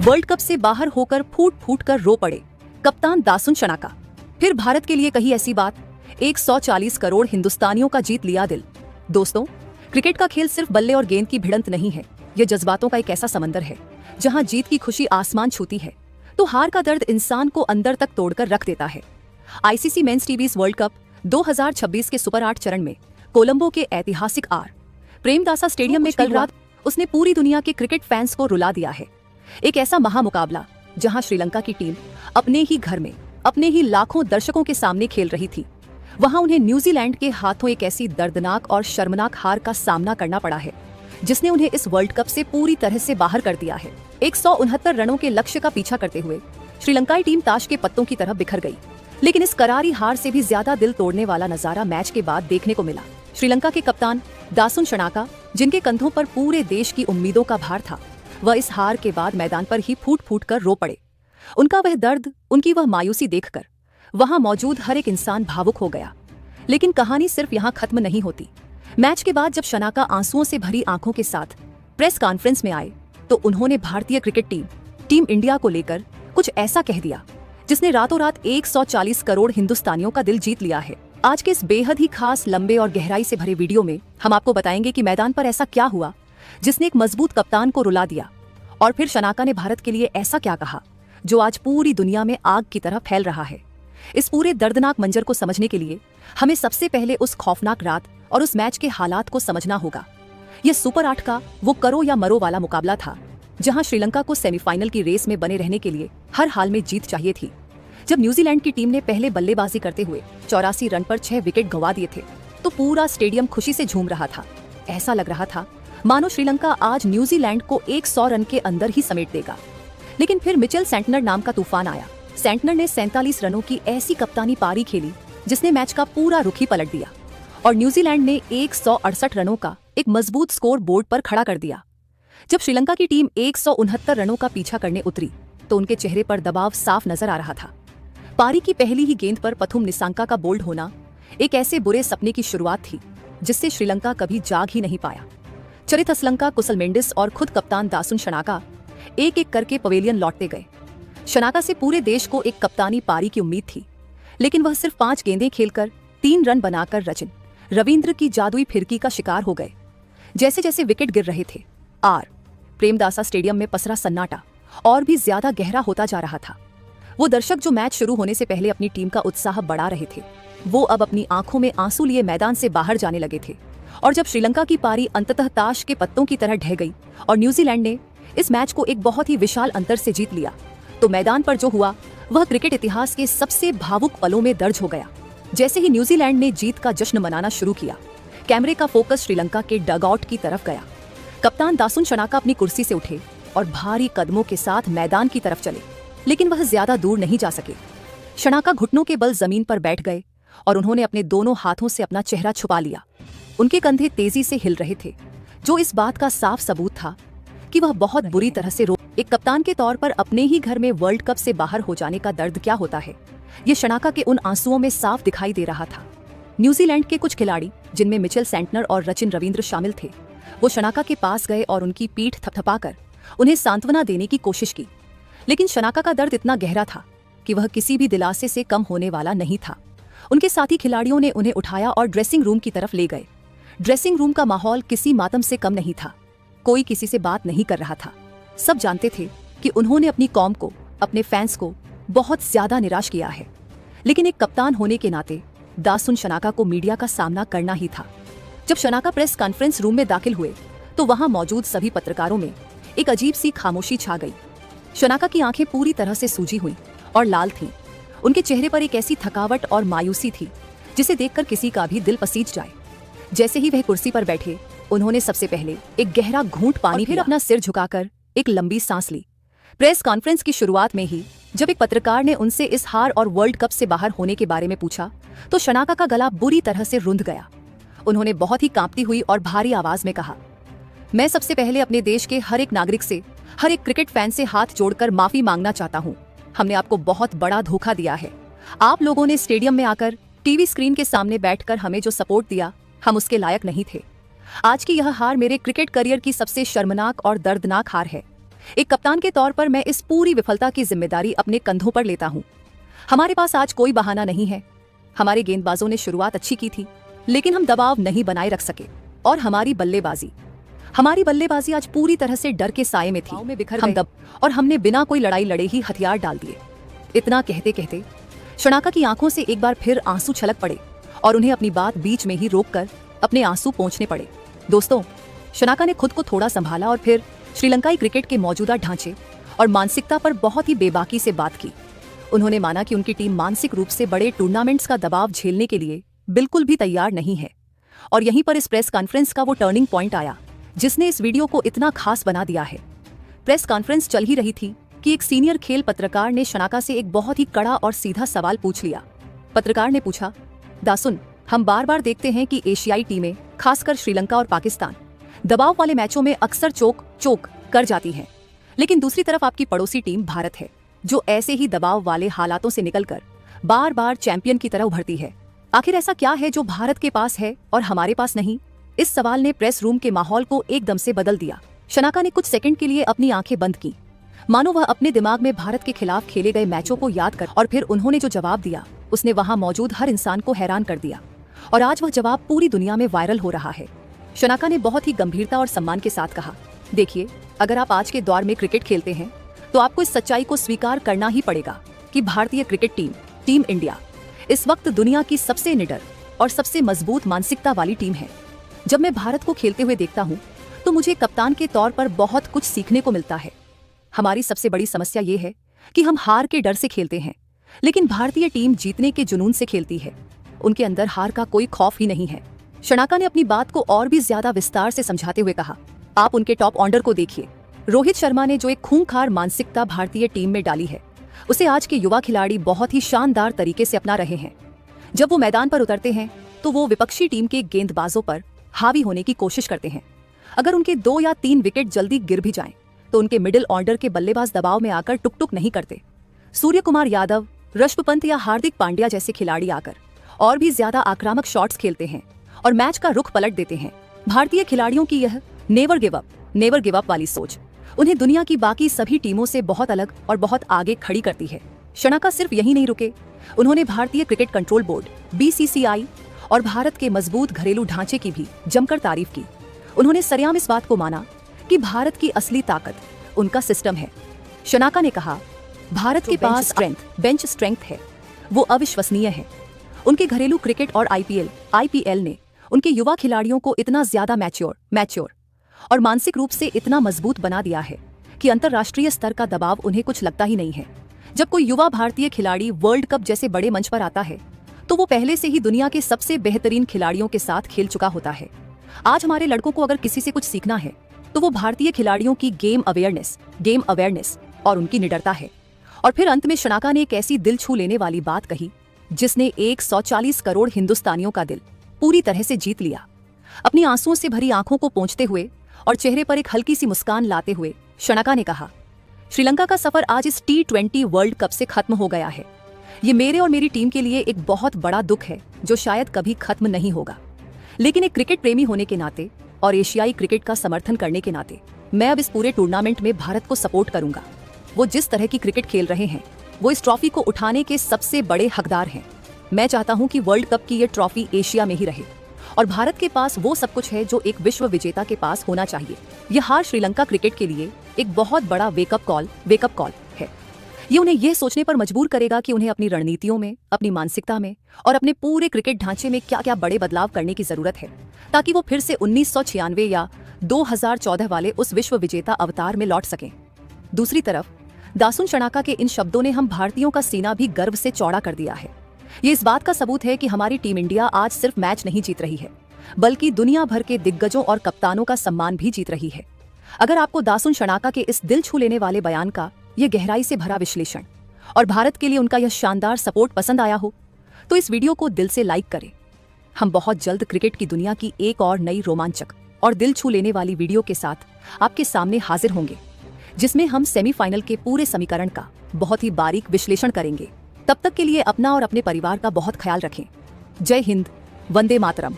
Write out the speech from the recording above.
World cup से बाहर होकर फूट फूट कर रो पड़े कप्तान दासुन शनाका। फिर भारत के लिए कही ऐसी बात, 140 करोड़ हिंदुस्तानियों का जीत लिया दिल। दोस्तों, क्रिकेट का खेल सिर्फ बल्ले और गेंद की भिड़ंत नहीं है, ये जज्बातों का एक ऐसा समंदर है जहां जीत की खुशी आसमान छूती है तो हार का दर्द इंसान को अंदर तक तोड़कर रख देता है। ICC men's TVs world cup 2026 के सुपर 8 चरण में कोलंबो के ऐतिहासिक प्रेमदासा स्टेडियम में कल रात उसने पूरी दुनिया के क्रिकेट फैंस को रुला दिया है। एक ऐसा महामुकाबला जहां श्रीलंका की टीम अपने ही घर में अपने ही लाखों दर्शकों के सामने खेल रही थी, वहां उन्हें न्यूजीलैंड के हाथों एक ऐसी दर्दनाक और शर्मनाक हार का सामना करना पड़ा है जिसने उन्हें इस वर्ल्ड कप से पूरी तरह से बाहर कर दिया है। 169 रनों के लक्ष्य का पीछा करते हुए श्रीलंकाई टीम ताश के पत्तों की तरह बिखर गई, लेकिन इस करारी हार से भी ज्यादा दिल तोड़ने वाला नजारा मैच के बाद देखने को मिला। श्रीलंका के कप्तान दासुन शनाका, जिनके कंधों पर पूरे देश की उम्मीदों का भार था, वह इस हार के बाद मैदान पर ही फूट फूट कर रो पड़े। उनका वह दर्द, उनकी वह मायूसी देखकर वहां मौजूद हर एक इंसान भावुक हो गया। लेकिन कहानी सिर्फ यहाँ खत्म नहीं होती। मैच के बाद जब शनाका आंसुओं से भरी आंखों के साथ प्रेस कॉन्फ्रेंस में आए तो उन्होंने भारतीय क्रिकेट टीम इंडिया को लेकर कुछ ऐसा कह दिया जिसने रातों रात 140 करोड़ हिंदुस्तानियों का दिल जीत लिया है। आज के इस बेहद ही खास, लंबे और गहराई से भरे वीडियो में हम आपको बताएंगे कि मैदान पर ऐसा क्या हुआ जिसने एक मजबूत कप्तान को रुला दिया, और फिर शनाका ने भारत के लिए ऐसा क्या कहा जो आज पूरी दुनिया में आग की तरह फैल रहा है। इस पूरे दर्दनाक मंजर को समझने के लिए हमें सबसे पहले उस खौफनाक रात और उस मैच के हालात को समझना होगा। यह सुपर 8 का वो करो या मरो वाला मुकाबला था जहां श्रीलंका को सेमीफाइनल की रेस में बने रहने के लिए हर हाल में जीत चाहिए थी। जब न्यूजीलैंड की टीम ने पहले बल्लेबाजी करते हुए 84 रन पर 6 विकेट गंवा दिए थे तो पूरा स्टेडियम खुशी से झूम रहा था। ऐसा लग रहा था मानो श्रीलंका आज न्यूजीलैंड को 100 रन के अंदर ही समेट देगा। लेकिन फिर मिचेल सेंटनर नाम का तूफान आया। सेंटनर ने 47 रनों की ऐसी कप्तानी पारी खेली जिसने मैच का पूरा रुख ही पलट दिया और न्यूजीलैंड ने 168 रनों का एक मजबूत स्कोर बोर्ड पर खड़ा कर दिया। जब श्रीलंका की टीम 169 रनों का पीछा करने उतरी तो उनके चेहरे पर दबाव साफ नजर आ रहा था। पारी की पहली ही गेंद पर पथुम निसांका का बोल्ड होना एक ऐसे बुरे सपने की शुरुआत थी जिससे श्रीलंका कभी जाग ही नहीं पाया। चरित असलंका, कुशल मेंडिस और खुद कप्तान दासुन शनाका एक एक करके पवेलियन लौटते गए। शनाका से पूरे देश को एक कप्तानी पारी की उम्मीद थी, लेकिन वह सिर्फ 5 गेंदें खेलकर 3 रन बनाकर रचिन रविंद्र की जादुई फिरकी का शिकार हो गए। जैसे जैसे विकेट गिर रहे थे, प्रेमदासा स्टेडियम में पसरा सन्नाटा और भी ज्यादा गहरा होता जा रहा था। वो दर्शक जो मैच शुरू होने से पहले अपनी टीम का उत्साह बढ़ा रहे थे, वो अब अपनी आंखों में आंसू लिए मैदान से बाहर जाने लगे थे। और जब श्रीलंका की पारी अंततः ताश के पत्तों की तरह ढह गई और न्यूजीलैंड ने इस मैच को एक बहुत ही विशाल अंतर से जीत लिया, तो मैदान पर जो हुआ वह क्रिकेट इतिहास के सबसे भावुक पलों में दर्ज हो गया। जैसे ही न्यूजीलैंड ने जीत का जश्न मनाना शुरू किया, कैमरे का फोकस श्रीलंका के डगआउट की तरफ गया। कप्तान दासुन शनाका अपनी कुर्सी से उठे और भारी कदमों के साथ मैदान की तरफ चले, लेकिन वह ज्यादा दूर नहीं जा सके। शनाका घुटनों के बल जमीन पर बैठ गए और उन्होंने अपने दोनों हाथों से अपना चेहरा छुपा लिया। उनके कंधे तेजी से हिल रहे थे, जो इस बात का साफ सबूत था कि वह बहुत बुरी तरह से रो। एक कप्तान के तौर पर अपने ही घर में वर्ल्ड कप से बाहर हो जाने का दर्द क्या होता है, ये शनाका के उन आंसुओं में साफ दिखाई दे रहा था। न्यूजीलैंड के कुछ खिलाड़ी, जिनमें मिचेल सेंटनर और रचिन रविंद्र शामिल थे, वो शनाका के पास गए और उनकी पीठ थपथपाकर उन्हें सांत्वना देने की कोशिश की। लेकिन शनाका का दर्द इतना गहरा था कि वह किसी भी दिलासे से कम होने वाला नहीं था। उनके साथी खिलाड़ियों ने उन्हें उठाया और ड्रेसिंग रूम की तरफ ले गए। ड्रेसिंग रूम का माहौल किसी मातम से कम नहीं था। कोई किसी से बात नहीं कर रहा था। सब जानते थे कि उन्होंने अपनी कौम को, अपने फैंस को बहुत ज्यादा निराश किया है। लेकिन एक कप्तान होने के नाते दासुन शनाका को मीडिया का सामना करना ही था। जब शनाका प्रेस कॉन्फ्रेंस रूम में दाखिल हुए तो वहां मौजूद सभी पत्रकारों में एक अजीब सी खामोशी छा गई। शनाका की आंखें पूरी तरह से सूजी हुई और लाल थीं। उनके चेहरे पर एक ऐसी थकावट और मायूसी थी जिसे देखकर किसी का भी दिल पसीज जाए। जैसे ही वह कुर्सी पर बैठे, उन्होंने सबसे पहले एक गहरा घूंट पानी फिर अपना सिर झुकाकर एक लंबी सांस ली। प्रेस कॉन्फ्रेंस की शुरुआत में ही जब एक पत्रकार ने उनसे इस हार और वर्ल्ड कप से बाहर होने के बारे में पूछा तो शनाका का गला बुरी तरह से रुंध गया। उन्होंने बहुत ही कांपती हुई और भारी आवाज में कहा, मैं सबसे पहले अपने देश के हर एक नागरिक से, हर एक क्रिकेट फैन से हाथ जोड़कर माफी मांगना चाहता हूँ। हमने आपको बहुत बड़ा धोखा दिया है। आप लोगों ने स्टेडियम में आकर, टीवी स्क्रीन के सामने बैठकर हमें जो सपोर्ट दिया, हम उसके लायक नहीं थे। आज की यह हार मेरे क्रिकेट करियर की सबसे शर्मनाक और दर्दनाक हार है। एक कप्तान के तौर पर मैं इस पूरी विफलता की जिम्मेदारी अपने कंधों पर लेता हूं। हमारे पास आज कोई बहाना नहीं है। हमारे गेंदबाजों ने शुरुआत अच्छी की थी, लेकिन हम दबाव नहीं बनाए रख सके और हमारी बल्लेबाजी आज पूरी तरह से डर के साए में थी। हम दब और हमने बिना कोई लड़ाई लड़े ही हथियार डाल दिए। इतना कहते कहते शनाका की आंखों से एक बार फिर आंसू छलक पड़े और उन्हें अपनी बात बीच में ही रोककर अपने आंसू पोंछने पड़े। दोस्तों, शनाका ने खुद को थोड़ा संभाला और फिर श्रीलंकाई क्रिकेट के मौजूदा ढांचे और मानसिकता पर बहुत ही बेबाकी से बात की। उन्होंने माना कि उनकी टीम मानसिक रूप से बड़े टूर्नामेंट्स का दबाव झेलने के लिए बिल्कुल भी तैयार नहीं है। और यहीं पर इस प्रेस कॉन्फ्रेंस का वो टर्निंग पॉइंट आया जिसने इस वीडियो को इतना खास बना दिया है। प्रेस कॉन्फ्रेंस चल ही रही थी कि एक सीनियर खेल पत्रकार ने शनाका से एक बहुत ही कड़ा और सीधा सवाल पूछ लिया। पत्रकार ने पूछा, दासुन, हम बार बार देखते हैं कि एशियाई टीमें, खासकर श्रीलंका और पाकिस्तान, दबाव वाले मैचों में अक्सर चोक कर जाती हैं, लेकिन दूसरी तरफ आपकी पड़ोसी टीम भारत है जो ऐसे ही दबाव वाले हालातों से निकलकर बार बार चैंपियन की तरह उभरती है। आखिर ऐसा क्या है जो भारत के पास है और हमारे पास नहीं? इस सवाल ने प्रेस रूम के माहौल को एकदम से बदल दिया। शनाका ने कुछ सेकंड के लिए अपनी आंखें बंद की, मानो वह अपने दिमाग में भारत के खिलाफ खेले गए मैचों को याद कर, और फिर उन्होंने जो जवाब दिया उसने वहां मौजूद हर इंसान को हैरान कर दिया और आज वह जवाब पूरी दुनिया में वायरल हो रहा है। शनाका ने बहुत ही गंभीरता और सम्मान के साथ कहा, देखिए, अगर आप आज के दौर में क्रिकेट खेलते हैं तो आपको इस सच्चाई को स्वीकार करना ही पड़ेगा कि भारतीय क्रिकेट टीम इंडिया इस वक्त दुनिया की सबसे निडर और सबसे मजबूत मानसिकता वाली टीम है। जब मैं भारत को खेलते हुए देखता हूँ तो मुझे कप्तान के तौर पर बहुत कुछ सीखने को मिलता है। हमारी सबसे बड़ी समस्या ये है कि हम हार के डर से खेलते हैं, लेकिन भारतीय टीम जीतने के जुनून से खेलती है। उनके अंदर हार का कोई खौफ ही नहीं है। शनाका ने अपनी बात को और भी ज्यादा विस्तार से समझाते हुए कहा, आप उनके टॉप ऑर्डर को देखिए। रोहित शर्मा ने जो एक खूंखार मानसिकता भारतीय टीम में डाली है, उसे आज के युवा खिलाड़ी बहुत ही शानदार तरीके से अपना रहे हैं। जब वो मैदान पर उतरते हैं तो वो विपक्षी टीम के गेंदबाजों पर हावी होने की कोशिश करते हैं। अगर उनके 2 या 3 विकेट जल्दी गिर भी जाएं, तो उनके मिडिल ऑर्डर के बल्लेबाज दबाव में आकर टुक नहीं करते। सूर्य कुमार यादव, ऋषभ पंत या हार्दिक पांड्या जैसे खिलाड़ी आकर और भी ज्यादा आक्रामक शॉट्स खेलते हैं और मैच का रुख पलट देते हैं। भारतीय खिलाड़ियों की यह नेवर गिव अप वाली सोच उन्हें दुनिया की बाकी सभी टीमों से बहुत अलग और बहुत आगे खड़ी करती है। शनाका सिर्फ यही नहीं रुके, उन्होंने भारतीय क्रिकेट कंट्रोल बोर्ड BCCI और भारत के मजबूत घरेलू ढांचे की भी जमकर तारीफ की। उन्होंने सरेआम इस बात को माना कि भारत की असली ताकत उनका सिस्टम है। शनाका ने कहा, भारत के पास बेंच स्ट्रेंथ है, वो अविश्वसनीय है। उनके घरेलू क्रिकेट और IPL ने उनके युवा खिलाड़ियों को इतना ज्यादा मैच्योर और मानसिक रूप से इतना मजबूत बना दिया है कि अंतर्राष्ट्रीय स्तर का दबाव उन्हें कुछ लगता ही नहीं है। जब कोई युवा भारतीय खिलाड़ी वर्ल्ड कप जैसे बड़े मंच पर आता है तो वो पहले से ही दुनिया के सबसे बेहतरीन खिलाड़ियों के साथ खेल चुका होता है। आज हमारे लड़कों को अगर किसी से कुछ सीखना है तो वो भारतीय खिलाड़ियों की गेम अवेयरनेस और उनकी निडरता है। और फिर अंत में शनाका ने एक ऐसी दिल छू लेने वाली बात कही जिसने 140 करोड़ हिंदुस्तानियों का दिल पूरी तरह से जीत लिया। अपनी आंसुओं से भरी आंखों को पोंछते हुए और चेहरे पर एक हल्की सी मुस्कान लाते हुए शनाका ने कहा, श्रीलंका का सफर आज इस T20 वर्ल्ड कप से खत्म हो गया है। ये मेरे और मेरी टीम के लिए एक बहुत बड़ा दुख है जो शायद कभी खत्म नहीं होगा। लेकिन एक क्रिकेट प्रेमी होने के नाते और एशियाई क्रिकेट का समर्थन करने के नाते मैं अब इस पूरे टूर्नामेंट में भारत को सपोर्ट करूंगा। वो जिस तरह की क्रिकेट खेल रहे हैं, वो इस ट्रॉफी को उठाने के सबसे बड़े हकदार हैं। मैं चाहता हूं कि वर्ल्ड कप की ये ट्रॉफी एशिया में ही रहे और भारत के पास वो सब कुछ है जो एक विश्व विजेता के पास होना चाहिए। यह हार श्रीलंका क्रिकेट के लिए एक बहुत बड़ा वेकअप कॉल है। ये उन्हें यह सोचने पर मजबूर करेगा कि उन्हें अपनी रणनीतियों में, अपनी मानसिकता में और अपने पूरे क्रिकेट ढांचे में क्या क्या बड़े बदलाव करने की जरूरत है ताकि वो फिर से 1996 या 2014 वाले उस विश्व विजेता अवतार में लौट सकें। दूसरी तरफ दासुन शनाका के इन शब्दों ने हम भारतीयों का सीना भी गर्व से चौड़ा कर दिया है। ये इस बात का सबूत है कि हमारी टीम इंडिया आज सिर्फ मैच नहीं जीत रही है, बल्कि दुनिया भर के दिग्गजों और कप्तानों का सम्मान भी जीत रही है। अगर आपको दासुन शनाका के इस दिल छू लेने वाले बयान का यह गहराई से भरा विश्लेषण और भारत के लिए उनका यह शानदार सपोर्ट पसंद आया हो तो इस वीडियो को दिल से लाइक करें। हम बहुत जल्द क्रिकेट की दुनिया की एक और नई रोमांचक और दिल छू लेने वाली वीडियो के साथ आपके सामने हाजिर होंगे, जिसमें हम सेमीफाइनल के पूरे समीकरण का बहुत ही बारीक विश्लेषण करेंगे। तब तक के लिए अपना और अपने परिवार का बहुत ख्याल रखें। जय हिंद, वंदे मातरम।